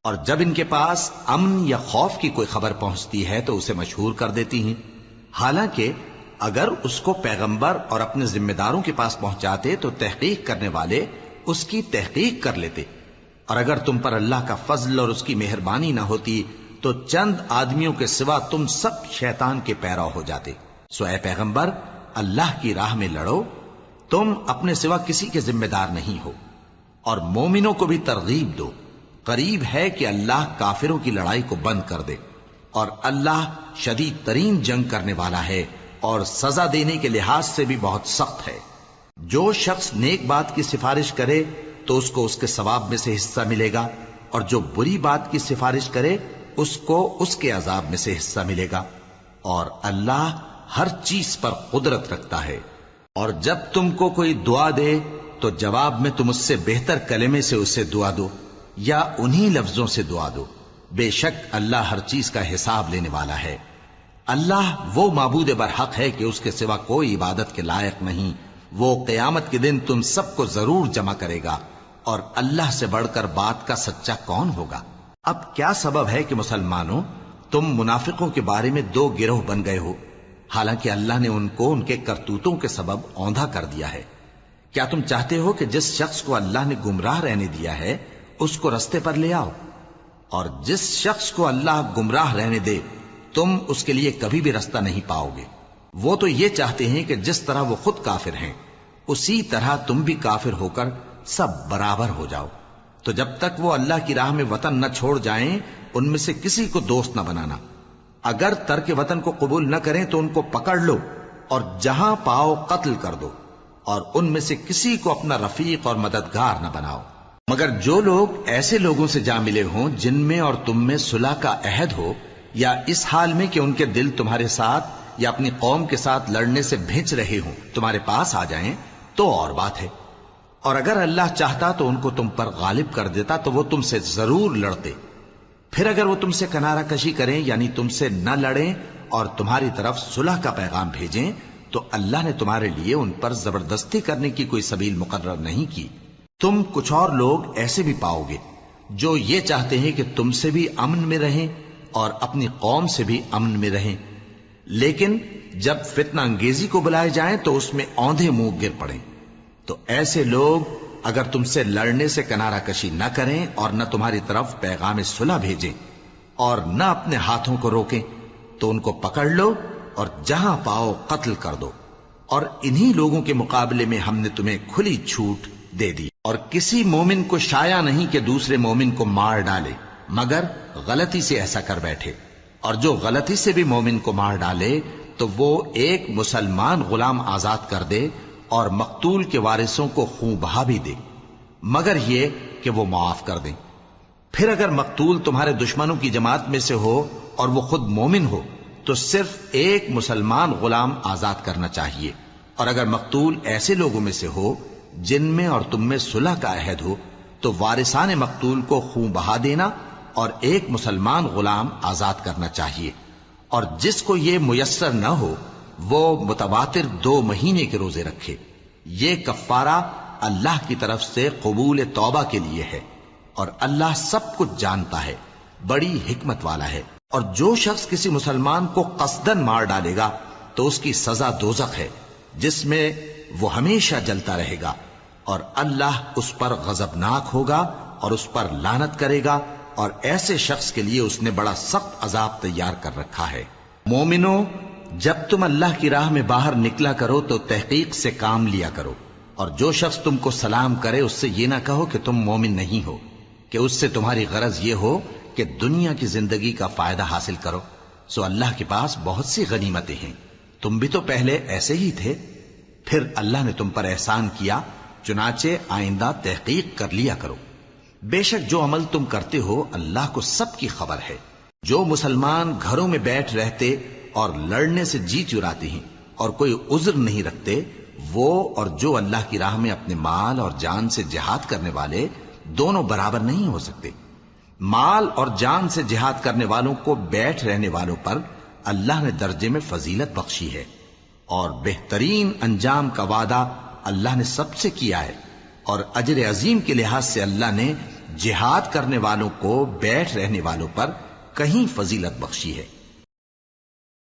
اور جب ان کے پاس امن یا خوف کی کوئی خبر پہنچتی ہے تو اسے مشہور کر دیتی ہیں، حالانکہ اگر اس کو پیغمبر اور اپنے ذمہ داروں کے پاس پہنچاتے تو تحقیق کرنے والے اس کی تحقیق کر لیتے، اور اگر تم پر اللہ کا فضل اور اس کی مہربانی نہ ہوتی تو چند آدمیوں کے سوا تم سب شیطان کے پیرو ہو جاتے۔ سو اے پیغمبر، اللہ کی راہ میں لڑو، تم اپنے سوا کسی کے ذمہ دار نہیں ہو، اور مومنوں کو بھی ترغیب دو، قریب ہے کہ اللہ کافروں کی لڑائی کو بند کر دے، اور اللہ شدید ترین جنگ کرنے والا ہے اور سزا دینے کے لحاظ سے بھی بہت سخت ہے۔ جو شخص نیک بات کی سفارش کرے تو اس کو اس کے ثواب میں سے حصہ ملے گا، اور جو بری بات کی سفارش کرے اس کو اس کے عذاب میں سے حصہ ملے گا، اور اللہ ہر چیز پر قدرت رکھتا ہے۔ اور جب تم کو کوئی دعا دے تو جواب میں تم اس سے بہتر کلمے سے اسے دعا دو یا انہی لفظوں سے دعا دو، بے شک اللہ ہر چیز کا حساب لینے والا ہے۔ اللہ وہ معبود برحق ہے کہ اس کے سوا کوئی عبادت کے لائق نہیں، وہ قیامت کے دن تم سب کو ضرور جمع کرے گا، اور اللہ سے بڑھ کر بات کا سچا کون ہوگا؟ اب کیا سبب ہے کہ مسلمانوں تم منافقوں کے بارے میں دو گروہ بن گئے ہو، حالانکہ اللہ نے ان کو ان کے کرتوتوں کے سبب اوندھا کر دیا ہے؟ کیا تم چاہتے ہو کہ جس شخص کو اللہ نے گمراہ رہنے دیا ہے اس کو رستے پر لے آؤ، اور جس شخص کو اللہ گمراہ رہنے دے تم اس کے لیے کبھی بھی رستہ نہیں پاؤ گے؟ وہ تو یہ چاہتے ہیں کہ جس طرح وہ خود کافر ہیں اسی طرح تم بھی کافر ہو کر سب برابر ہو جاؤ۔ تو جب تک وہ اللہ کی راہ میں وطن نہ چھوڑ جائیں ان میں سے کسی کو دوست نہ بنانا، اگر ترک وطن کو قبول نہ کریں تو ان کو پکڑ لو اور جہاں پاؤ قتل کر دو، اور ان میں سے کسی کو اپنا رفیق اور مددگار نہ بناؤ، مگر جو لوگ ایسے لوگوں سے جا ملے ہوں جن میں اور تم میں صلح کا عہد ہو، یا اس حال میں کہ ان کے دل تمہارے ساتھ یا اپنی قوم کے ساتھ لڑنے سے بھنچ رہے ہوں تمہارے پاس آ جائیں تو اور بات ہے، اور اگر اللہ چاہتا تو ان کو تم پر غالب کر دیتا تو وہ تم سے ضرور لڑتے۔ پھر اگر وہ تم سے کنارہ کشی کریں یعنی تم سے نہ لڑیں اور تمہاری طرف صلح کا پیغام بھیجیں تو اللہ نے تمہارے لیے ان پر زبردستی کرنے کی کوئی سبیل مقرر نہیں کی۔ تم کچھ اور لوگ ایسے بھی پاؤ گے جو یہ چاہتے ہیں کہ تم سے بھی امن میں رہیں اور اپنی قوم سے بھی امن میں رہیں، لیکن جب فتنہ انگیزی کو بلائے جائیں تو اس میں اوندھے منہ گر پڑیں۔ تو ایسے لوگ اگر تم سے لڑنے سے کنارہ کشی نہ کریں اور نہ تمہاری طرف پیغام صلح بھیجیں اور نہ اپنے ہاتھوں کو روکیں تو ان کو پکڑ لو اور جہاں پاؤ قتل کر دو، اور انہی لوگوں کے مقابلے میں ہم نے تمہیں کھلی چھوٹ دے دی، اور کسی مومن کو شایع نہیں کہ دوسرے مومن کو مار ڈالے مگر غلطی سے ایسا کر بیٹھے، اور جو غلطی سے بھی مومن کو مار ڈالے تو وہ ایک مسلمان غلام آزاد کر دے اور مقتول کے وارثوں کو خون بہا بھی دے، مگر یہ کہ وہ معاف کر دیں۔ پھر اگر مقتول تمہارے دشمنوں کی جماعت میں سے ہو اور وہ خود مومن ہو تو صرف ایک مسلمان غلام آزاد کرنا چاہیے، اور اگر مقتول ایسے لوگوں میں سے ہو جن میں اور تم میں صلح کا عہد ہو تو وارثان مقتول کو خون بہا دینا اور ایک مسلمان غلام آزاد کرنا چاہیے، اور جس کو یہ میسر نہ ہو وہ متواتر 2 مہینے کے روزے رکھے۔ یہ کفارہ اللہ کی طرف سے قبول توبہ کے لیے ہے، اور اللہ سب کچھ جانتا ہے، بڑی حکمت والا ہے۔ اور جو شخص کسی مسلمان کو قصدن مار ڈالے گا تو اس کی سزا دوزخ ہے جس میں وہ ہمیشہ جلتا رہے گا، اور اللہ اس پر غضبناک ہوگا اور اس پر لعنت کرے گا، اور ایسے شخص کے لیے اس نے بڑا سخت عذاب تیار کر رکھا ہے۔ مومنو، جب تم اللہ کی راہ میں باہر نکلا کرو تو تحقیق سے کام لیا کرو، اور جو شخص تم کو سلام کرے اس سے یہ نہ کہو کہ تم مومن نہیں ہو، کہ اس سے تمہاری غرض یہ ہو کہ دنیا کی زندگی کا فائدہ حاصل کرو۔ سو اللہ کے پاس بہت سی غنیمتیں ہیں، تم بھی تو پہلے ایسے ہی تھے، پھر اللہ نے تم پر احسان کیا، چنانچہ آئندہ تحقیق کر لیا کرو۔ بے شک جو عمل تم کرتے ہو اللہ کو سب کی خبر ہے۔ جو مسلمان گھروں میں بیٹھ رہتے اور لڑنے سے جی چراتے ہیں اور کوئی عذر نہیں رکھتے، وہ اور جو اللہ کی راہ میں اپنے مال اور جان سے جہاد کرنے والے دونوں برابر نہیں ہو سکتے۔ مال اور جان سے جہاد کرنے والوں کو بیٹھ رہنے والوں پر اللہ نے درجے میں فضیلت بخشی ہے، اور بہترین انجام کا وعدہ اللہ نے سب سے کیا ہے، اور اجر عظیم کے لحاظ سے اللہ نے جہاد کرنے والوں کو بیٹھ رہنے والوں پر کہیں فضیلت بخشی ہے۔